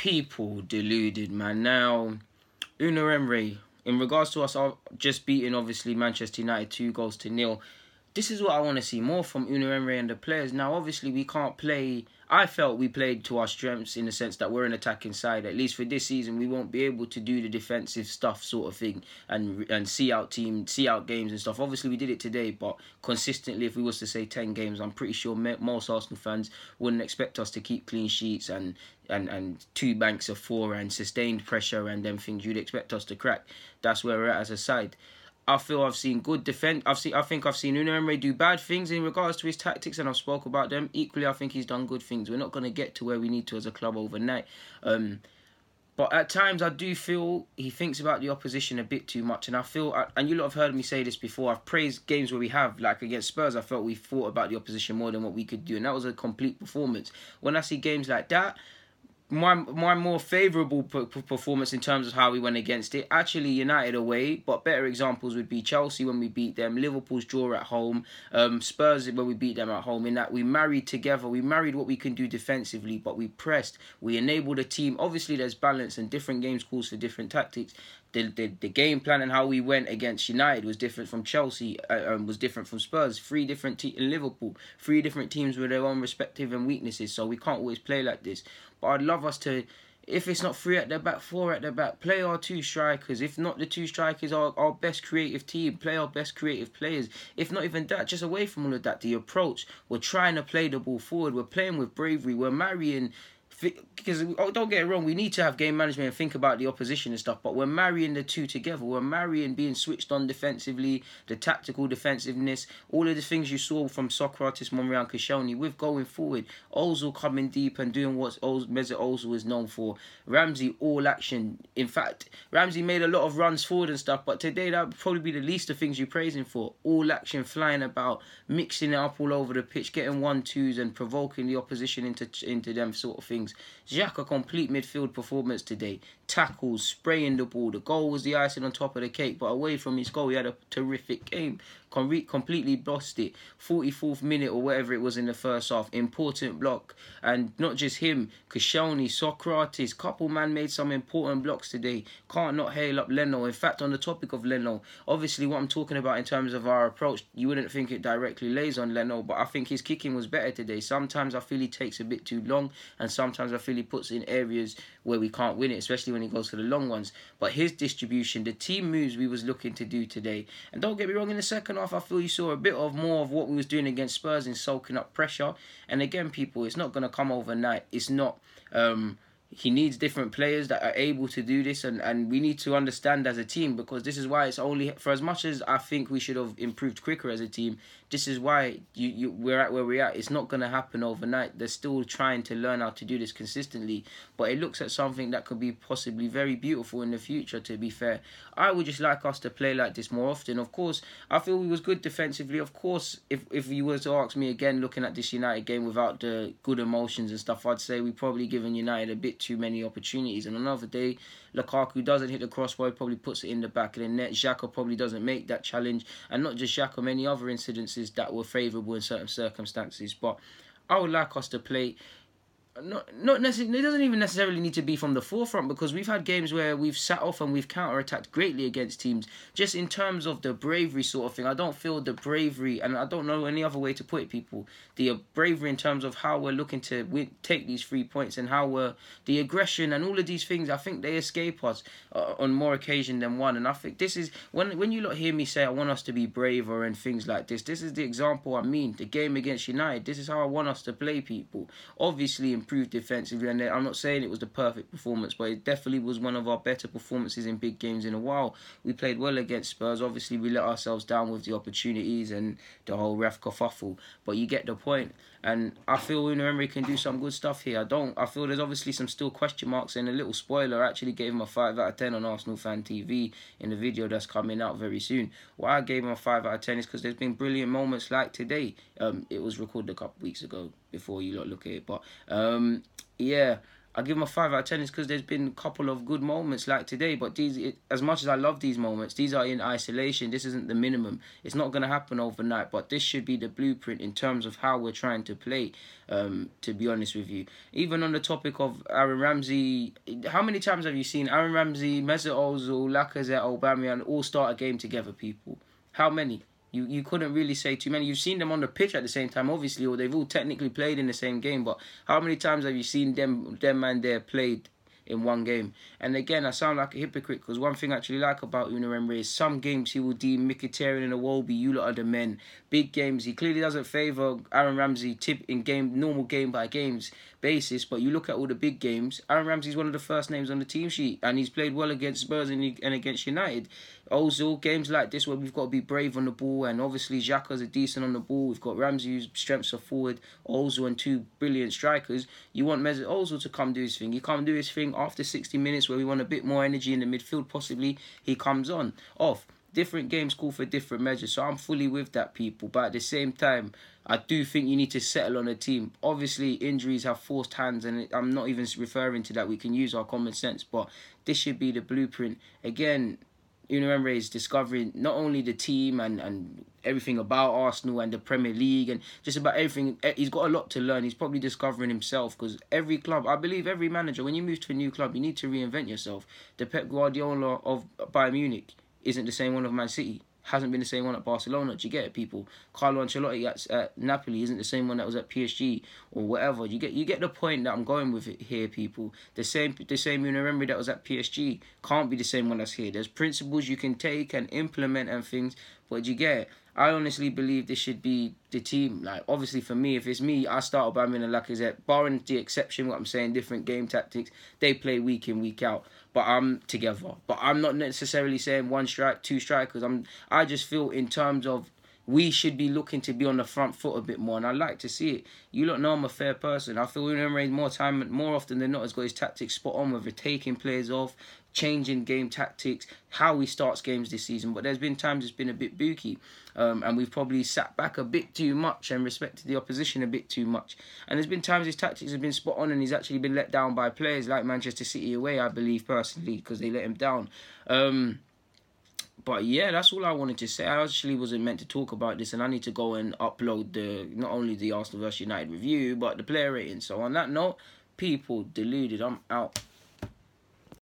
People deluded, man. Now, Una Emery, in regards to us just beating, obviously, Manchester United 2-0, this is what I want to see more from Una Emery and the players. Now, obviously, we can't play. I felt we played to our strengths in the sense that we're an attacking side. At least for this season, we won't be able to do the defensive stuff sort of thing and see out games and stuff. Obviously, we did it today, but consistently, if we was to say 10 games, I'm pretty sure most Arsenal fans wouldn't expect us to keep clean sheets and two banks of four and sustained pressure and them things you'd expect us to crack. That's where we're at as a side. I feel I've seen good defense. I think I've seen Una Emery do bad things in regards to his tactics, and I've spoke about them. Equally, I think he's done good things. We're not going to get to where we need to as a club overnight. But at times, I do feel he thinks about the opposition a bit too much. And I feel, and you lot have heard me say this before, I've praised games where we have, like against Spurs, I felt we thought about the opposition more than what we could do. And that was a complete performance. When I see games like that, my more favourable performance in terms of how we went against it, actually United away, but better examples would be Chelsea when we beat them, Liverpool's draw at home, Spurs when we beat them at home, in that we married together, we married what we can do defensively, but we pressed, we enabled a team. Obviously there's balance and different games calls for different tactics. The game plan and how we went against United was different from Chelsea, was different from Spurs. In Liverpool, 3 different teams with their own respective and weaknesses, so we can't always play like this. But I'd love us to, if it's not 3 at the back, 4 at the back, play our 2 strikers. If not the 2 strikers, our best creative team, play our best creative players. If not even that, just away from all of that, the approach, we're trying to play the ball forward, we're playing with bravery, we're marrying. Because don't get it wrong, we need to have game management and think about the opposition and stuff, but we're marrying the two together. We're marrying being switched on defensively, the tactical defensiveness, all of the things you saw from Socrates, Monreal and Koscielny with going forward. Ozil coming deep and doing what Mesut Ozil is known for. Ramsey, all action. In fact, Ramsey made a lot of runs forward and stuff, but today that would probably be the least of things you praise him for. All action, flying about, mixing it up all over the pitch, getting 1-2s and provoking the opposition into them sort of things. Xhaka, a complete midfield performance today. Tackles, spraying the ball. The goal was the icing on top of the cake, but away from his goal, he had a terrific game. Completely lost it. 44th minute or whatever it was in the first half. Important block. And not just him, Koscielny, Socrates, couple man made some important blocks today. Can't not hail up Leno. In fact, on the topic of Leno, obviously what I'm talking about in terms of our approach, you wouldn't think it directly lays on Leno, but I think his kicking was better today. Sometimes I feel he takes a bit too long, and sometimes I feel he puts in areas where we can't win it, especially when he goes for the long ones. But his distribution, the team moves we was looking to do today, and don't get me wrong, in the second half I feel you saw a bit of more of what we was doing against Spurs in soaking up pressure. And again, people, it's not going to come overnight. It's not. He needs different players that are able to do this, and we need to understand as a team, because this is why it's only, for as much as I think we should have improved quicker as a team, this is why we're at where we're at. It's not going to happen overnight. They're still trying to learn how to do this consistently, but it looks at something that could be possibly very beautiful in the future, to be fair. I would just like us to play like this more often. Of course, I feel we was good defensively. Of course, if you were to ask me again, looking at this United game without the good emotions and stuff, I'd say we probably given United a bit too many opportunities. And another day, Lukaku doesn't hit the crossbar, probably puts it in the back of the net. Xhaka probably doesn't make that challenge. And not just Xhaka, many other incidences that were favourable in certain circumstances. But I would like us to play. Not necessarily. It doesn't even necessarily need to be from the forefront, because we've had games where we've sat off and we've counter-attacked greatly against teams. Just in terms of the bravery sort of thing, I don't feel the bravery, and I don't know any other way to put it, people. The bravery in terms of how we're looking to take these 3 points, and how the aggression and all of these things, I think they escape us on more occasion than one. And I think this is, when you lot hear me say I want us to be braver and things like this is the example I mean. The game against United, this is how I want us to play, people. Obviously improved defensively, and I'm not saying it was the perfect performance, but it definitely was one of our better performances in big games in a while. We played well against Spurs. Obviously we let ourselves down with the opportunities and the whole ref kerfuffle, but you get the point. And I feel Una Emery can do some good stuff here. I feel there's obviously some still question marks, and a little spoiler, I actually gave him a 5 out of 10 on Arsenal Fan TV in the video that's coming out very soon. Why I gave him a 5 out of 10 is because there's been brilliant moments like today. It was recorded a couple of weeks ago before you lot look at it, but yeah, I give him a 5 out of 10 is because there's been a couple of good moments like today. But as much as I love these moments, these are in isolation. This isn't the minimum. It's not going to happen overnight. But this should be the blueprint in terms of how we're trying to play, to be honest with you. Even on the topic of Aaron Ramsey, how many times have you seen Aaron Ramsey, Mesut Ozil, Lacazette, Aubameyang all start a game together, people? How many? You couldn't really say too many. You've seen them on the pitch at the same time, obviously, or they've all technically played in the same game. But how many times have you seen them man there played in one game? And again, I sound like a hypocrite because one thing I actually like about Unai Emery is some games he will deem Mkhitaryan and Iwobi, you lot are the men. Big games, he clearly doesn't favour Aaron Ramsey in normal game by games basis. But you look at all the big games, Aaron Ramsey's one of the first names on the team sheet, and he's played well against Spurs and against United. Ozil, games like this where we've got to be brave on the ball, and obviously Xhaka's are decent on the ball. We've got Ramsey whose strengths are forward, Ozil and 2 brilliant strikers. You want Mesut Ozil to come do his thing. He can't do his thing after 60 minutes where we want a bit more energy in the midfield possibly. He comes off. Different games call for different measures, so I'm fully with that, people. But at the same time, I do think you need to settle on a team. Obviously, injuries have forced hands, and I'm not even referring to that. We can use our common sense, but this should be the blueprint. Again, Unai Emery is discovering not only the team and everything about Arsenal and the Premier League and just about everything. He's got a lot to learn. He's probably discovering himself because every club, I believe every manager, when you move to a new club, you need to reinvent yourself. The Pep Guardiola of Bayern Munich isn't the same one of Man City. Hasn't been the same one at Barcelona. Do you get it, people? Carlo Ancelotti at Napoli isn't the same one that was at PSG or whatever. You get the point that I'm going with it here, people. The same Unai Emery that was at PSG can't be the same one that's here. There's principles you can take and implement and things, but you get it. I honestly believe this should be the team. Like, obviously for me, if it's me, I start Aubameyang and Lacazette. Barring the exception, what I'm saying, different game tactics. They play week in, week out. But I'm together. But I'm not necessarily saying 1 strike, 2 strikers. I just feel in terms of we should be looking to be on the front foot a bit more, and I like to see it. You lot know I'm a fair person. I feel Unai Emery more often than not has got his tactics spot on, whether taking players off, changing game tactics, how he starts games this season. But there's been times it's been a bit booky, and we've probably sat back a bit too much and respected the opposition a bit too much. And there's been times his tactics have been spot on and he's actually been let down by players like Manchester City away, I believe personally, because they let him down. But yeah, that's all I wanted to say. I actually wasn't meant to talk about this, and I need to go and upload not only the Arsenal vs United review, but the player rating. So on that note, people, Deluded, I'm out.